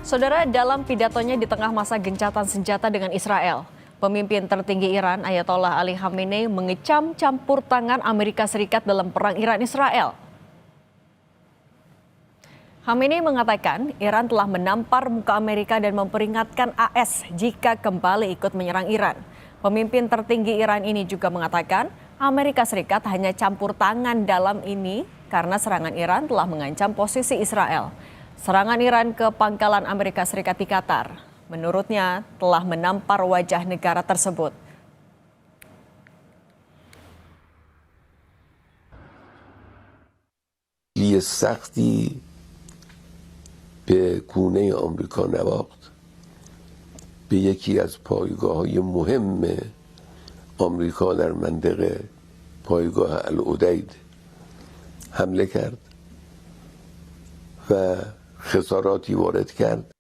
Saudara, dalam pidatonya di tengah masa gencatan senjata dengan Israel, pemimpin tertinggi Iran Ayatollah Ali Khamenei mengecam campur tangan Amerika Serikat dalam perang Iran-Israel. Khamenei mengatakan Iran telah menampar muka Amerika dan memperingatkan AS jika kembali ikut menyerang Iran. Pemimpin tertinggi Iran ini juga mengatakan Amerika Serikat hanya campur tangan dalam ini karena serangan Iran telah mengancam posisi Israel. Serangan Iran ke pangkalan Amerika Serikat di Qatar, menurutnya telah menampar wajah negara tersebut. سختی به گونه آمریکا نواخت به یکی از پایگاه‌های مهم آمریکا در منطقه پایگاه العدید حمله کرد و خساراتی وارد کرد.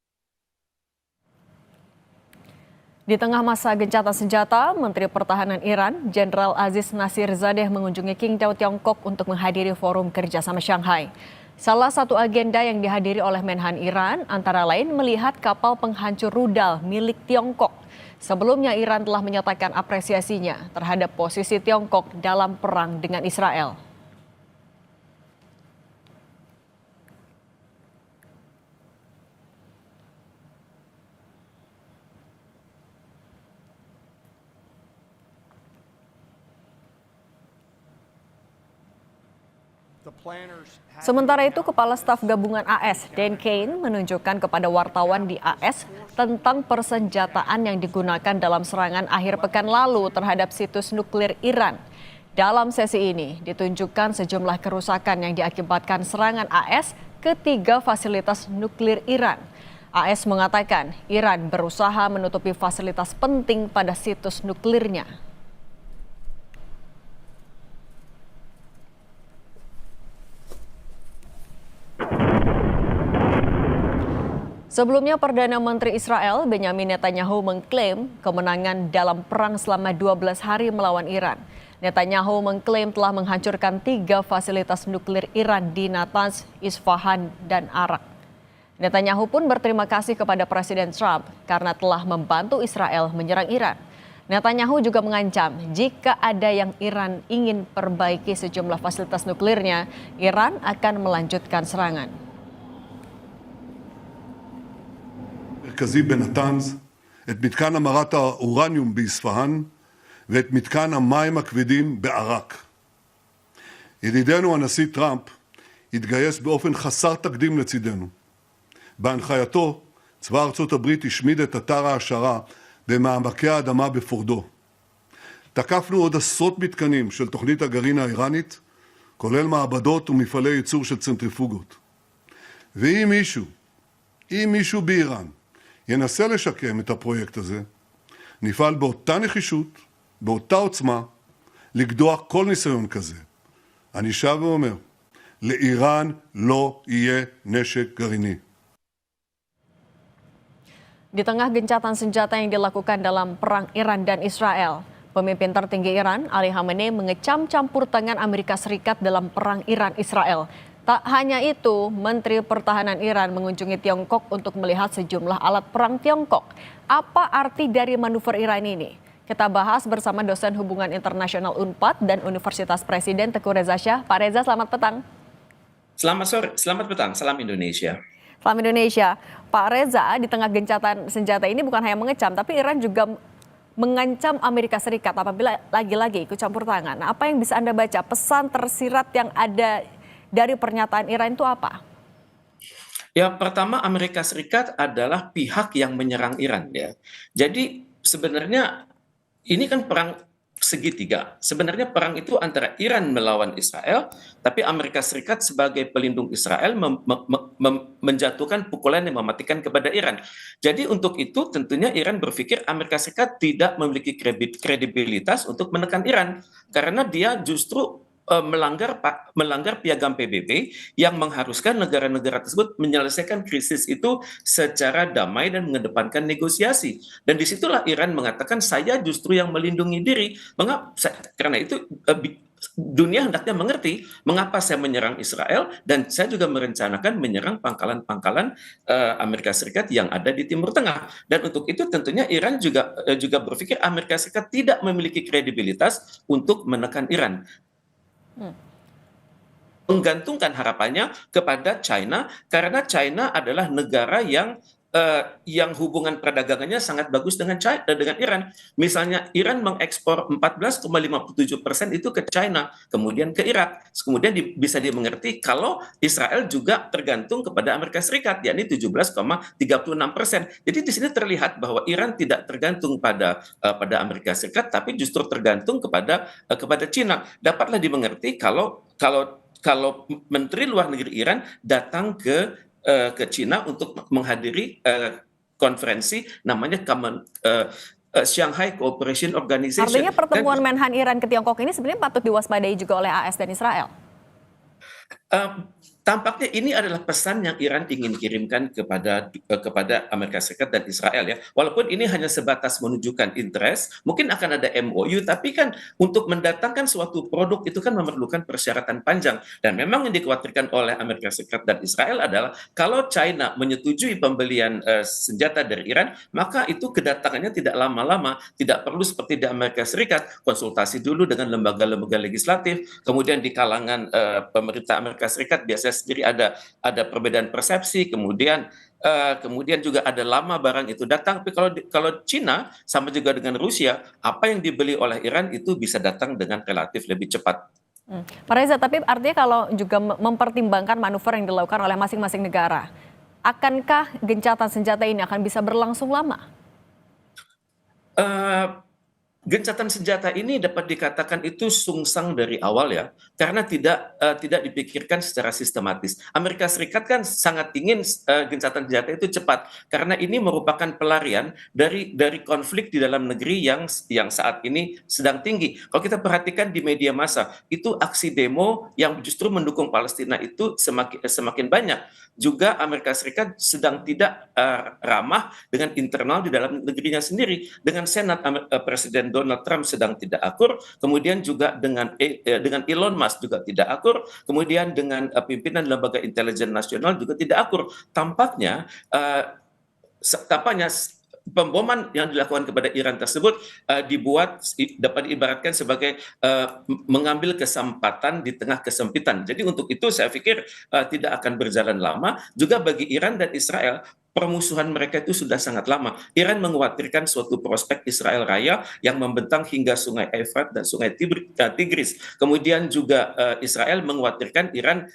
Di tengah masa gencatan senjata, Menteri Pertahanan Iran, Jenderal Aziz Nasirzadeh mengunjungi Qingdao, Tiongkok untuk menghadiri forum kerjasama Shanghai. Salah satu agenda yang dihadiri oleh Menhan Iran antara lain melihat kapal penghancur rudal milik Tiongkok. Sebelumnya Iran telah menyatakan apresiasinya terhadap posisi Tiongkok dalam perang dengan Israel. Sementara itu, Kepala Staf Gabungan AS, Dan Kane, menunjukkan kepada wartawan di AS tentang persenjataan yang digunakan dalam serangan akhir pekan lalu terhadap situs nuklir Iran. Dalam sesi ini, ditunjukkan sejumlah kerusakan yang diakibatkan serangan AS ke 3 fasilitas nuklir Iran. AS mengatakan Iran berusaha menutupi fasilitas penting pada situs nuklirnya. Sebelumnya, Perdana Menteri Israel Benyamin Netanyahu mengklaim kemenangan dalam perang selama 12 hari melawan Iran. Netanyahu mengklaim telah menghancurkan 3 fasilitas nuklir Iran di Natanz, Isfahan, dan Arak. Netanyahu pun berterima kasih kepada Presiden Trump karena telah membantu Israel menyerang Iran. Netanyahu juga mengancam jika ada yang Iran ingin perbaiki sejumlah fasilitas nuklirnya, Iran akan melanjutkan serangan. מרכזי בנתנז, את מתקן המרת האורניום באספהאן ואת מתקן המים הכבדים בעראק. ידידנו הנשיא טראמפ התגייס באופן חסר תקדים לצידנו. בהנחייתו, צבא ארצות הברית השמיד את אתר ההעשרה במעמקי האדמה בפורדו. תקפנו עוד עשרות מתקנים של תוכנית הגרעין האיראנית, כולל מעבדות ומפעלי ייצור של צנטריפוגות. ואם מישהו באיראן ינסה לשקם את הפרויקט הזה, נפעל באותה נחישות, באותה עוצמה, לגדוע כל ניסיון כזה. אני שב ואומר, לאיראן לא יהיה נשק גרעיני. Di tengah gencatan senjata yang dilakukan dalam perang Iran dan Israel, pemimpin tertinggi Iran, Ali Khamenei, mengecam campur tangan Amerika Serikat dalam perang Iran-Israel. Tak hanya itu, Menteri Pertahanan Iran mengunjungi Tiongkok untuk melihat sejumlah alat perang Tiongkok. Apa arti dari manuver Iran ini? Kita bahas bersama dosen hubungan internasional UNPAD dan Universitas Presiden Teguh Reza Shah. Pak Reza, selamat petang. Selamat sore, selamat petang, salam Indonesia. Salam Indonesia. Pak Reza, di tengah gencatan senjata ini bukan hanya mengecam, tapi Iran juga mengancam Amerika Serikat apabila lagi-lagi ikut campur tangan. Nah, apa yang bisa Anda baca? Pesan tersirat yang ada dari pernyataan Iran itu apa? Ya, pertama Amerika Serikat adalah pihak yang menyerang Iran ya. Jadi sebenarnya ini kan perang segitiga. Sebenarnya perang itu antara Iran melawan Israel, tapi Amerika Serikat sebagai pelindung Israel menjatuhkan pukulan yang mematikan kepada Iran. Jadi untuk itu tentunya Iran berpikir Amerika Serikat tidak memiliki kredibilitas untuk menekan Iran karena dia justru melanggar piagam PBB yang mengharuskan negara-negara tersebut menyelesaikan krisis itu secara damai dan mengedepankan negosiasi. Dan disitulah Iran mengatakan saya justru yang melindungi diri. Karena itu dunia hendaknya mengerti mengapa saya menyerang Israel dan saya juga merencanakan menyerang pangkalan-pangkalan Amerika Serikat yang ada di Timur Tengah. Dan untuk itu tentunya Iran juga berpikir Amerika Serikat tidak memiliki kredibilitas untuk menekan Iran. Menggantungkan harapannya kepada China karena China adalah negara yang hubungan perdagangannya sangat bagus dengan Iran. Misalnya Iran mengekspor 14,57% itu ke China, kemudian ke Irak. Kemudian bisa dimengerti kalau Israel juga tergantung kepada Amerika Serikat, yakni 17,36%. Jadi di sini terlihat bahwa Iran tidak tergantung pada Amerika Serikat, tapi justru tergantung kepada China. Dapatlah dimengerti kalau Menteri Luar Negeri Iran datang ke Cina untuk menghadiri konferensi namanya Shanghai Cooperation Organization. Artinya pertemuan Menhan Iran ke Tiongkok ini sebenarnya patut diwaspadai juga oleh AS dan Israel. Tampaknya ini adalah pesan yang Iran ingin kirimkan kepada Amerika Serikat dan Israel ya. Walaupun ini hanya sebatas menunjukkan interest, mungkin akan ada MOU, tapi kan untuk mendatangkan suatu produk itu kan memerlukan persyaratan panjang. Dan memang yang dikhawatirkan oleh Amerika Serikat dan Israel adalah kalau China menyetujui pembelian senjata dari Iran, maka itu kedatangannya tidak lama-lama, tidak perlu seperti di Amerika Serikat, konsultasi dulu dengan lembaga-lembaga legislatif, kemudian di kalangan pemerintah Amerika Serikat biasanya sendiri ada perbedaan persepsi, kemudian juga ada lama barang itu datang. Tapi kalau Cina sama juga dengan Rusia, apa yang dibeli oleh Iran itu bisa datang dengan relatif lebih cepat. Pak Reza, tapi artinya kalau juga mempertimbangkan manuver yang dilakukan oleh masing-masing negara, akankah gencatan senjata ini akan bisa berlangsung lama? Gencatan senjata ini dapat dikatakan itu sungsang dari awal ya, karena tidak dipikirkan secara sistematis. Amerika Serikat kan sangat ingin gencatan senjata itu cepat, karena ini merupakan pelarian dari konflik di dalam negeri yang saat ini sedang tinggi. Kalau kita perhatikan di media massa, itu aksi demo yang justru mendukung Palestina itu semakin banyak. Juga Amerika Serikat sedang tidak ramah dengan internal di dalam negerinya sendiri, dengan Senat. Presiden Donald Trump sedang tidak akur, kemudian juga dengan Elon Musk juga tidak akur, kemudian dengan pimpinan lembaga intelijen nasional juga tidak akur. Tampaknya pemboman yang dilakukan kepada Iran tersebut dapat diibaratkan sebagai mengambil kesempatan di tengah kesempitan. Jadi untuk itu saya pikir tidak akan berjalan lama. Juga bagi Iran dan Israel, permusuhan mereka itu sudah sangat lama. Iran mengkhawatirkan suatu prospek Israel Raya yang membentang hingga Sungai Efrat dan Sungai Tigris. Kemudian juga Israel mengkhawatirkan Iran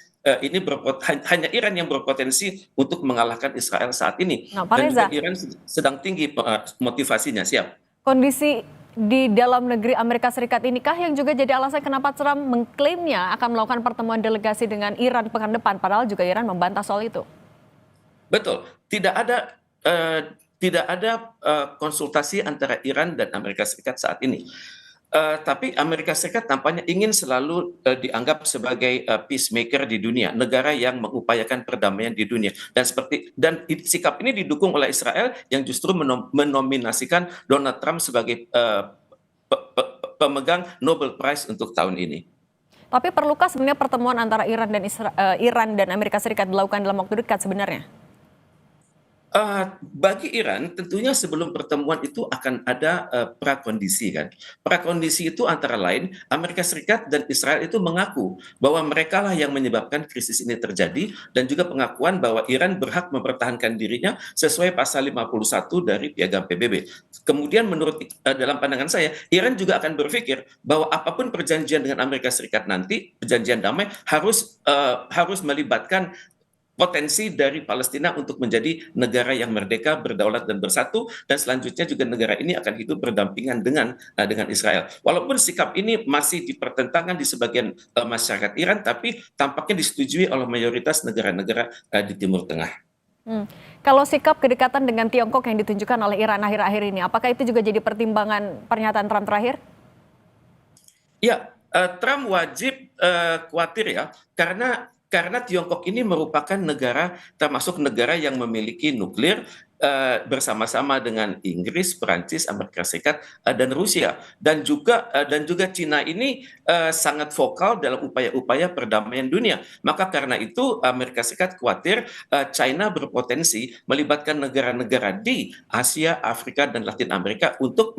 hanya Iran yang berpotensi untuk mengalahkan Israel saat ini. Nah, Pak dan Reza, juga Iran sedang tinggi motivasinya. Siap. Kondisi di dalam negeri Amerika Serikat inikah yang juga jadi alasan kenapa Trump mengklaimnya akan melakukan pertemuan delegasi dengan Iran pekan depan, padahal juga Iran membantah soal itu? Betul, tidak ada konsultasi antara Iran dan Amerika Serikat saat ini. Tapi Amerika Serikat tampaknya ingin selalu dianggap sebagai peacemaker di dunia, negara yang mengupayakan perdamaian di dunia. Dan sikap ini didukung oleh Israel yang justru menominasikan Donald Trump sebagai pemegang Nobel Prize untuk tahun ini. Tapi perlukah sebenarnya pertemuan antara Iran dan Amerika Serikat dilakukan dalam waktu dekat sebenarnya? Bagi Iran tentunya sebelum pertemuan itu akan ada prakondisi kan. Prakondisi itu antara lain Amerika Serikat dan Israel itu mengaku bahwa mereka lah yang menyebabkan krisis ini terjadi, dan juga pengakuan bahwa Iran berhak mempertahankan dirinya sesuai pasal 51 dari Piagam PBB. Kemudian menurut dalam pandangan saya, Iran juga akan berpikir bahwa apapun perjanjian dengan Amerika Serikat nanti, perjanjian damai harus melibatkan potensi dari Palestina untuk menjadi negara yang merdeka, berdaulat dan bersatu, dan selanjutnya juga negara ini akan hidup berdampingan dengan Israel. Walaupun sikap ini masih dipertentangkan di sebagian masyarakat Iran, tapi tampaknya disetujui oleh mayoritas negara-negara di Timur Tengah. Kalau sikap kedekatan dengan Tiongkok yang ditunjukkan oleh Iran akhir-akhir ini, apakah itu juga jadi pertimbangan pernyataan Trump terakhir? Ya, Trump wajib khawatir ya, karena Tiongkok ini merupakan negara termasuk negara yang memiliki nuklir bersama-sama dengan Inggris, Perancis, Amerika Serikat dan Rusia, dan juga Cina ini sangat vokal dalam upaya-upaya perdamaian dunia. Maka karena itu Amerika Serikat khawatir China berpotensi melibatkan negara-negara di Asia, Afrika, dan Latin Amerika untuk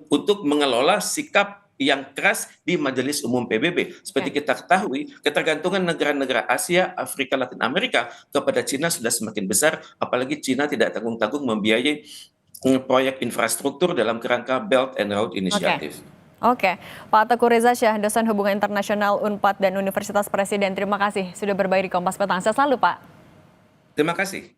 untuk mengelola sikap yang keras di Majelis Umum PBB. Seperti kita ketahui, ketergantungan negara-negara Asia, Afrika, Latin Amerika kepada Cina sudah semakin besar, apalagi Cina tidak tanggung-tanggung membiayai proyek infrastruktur dalam kerangka Belt and Road Initiative. Oke, Pak Teguh Reza Syah, dosen Hubungan Internasional UNPAD dan Universitas Presiden, terima kasih sudah berbagi di Kompas Petang. Sehat selalu, Pak. Terima kasih.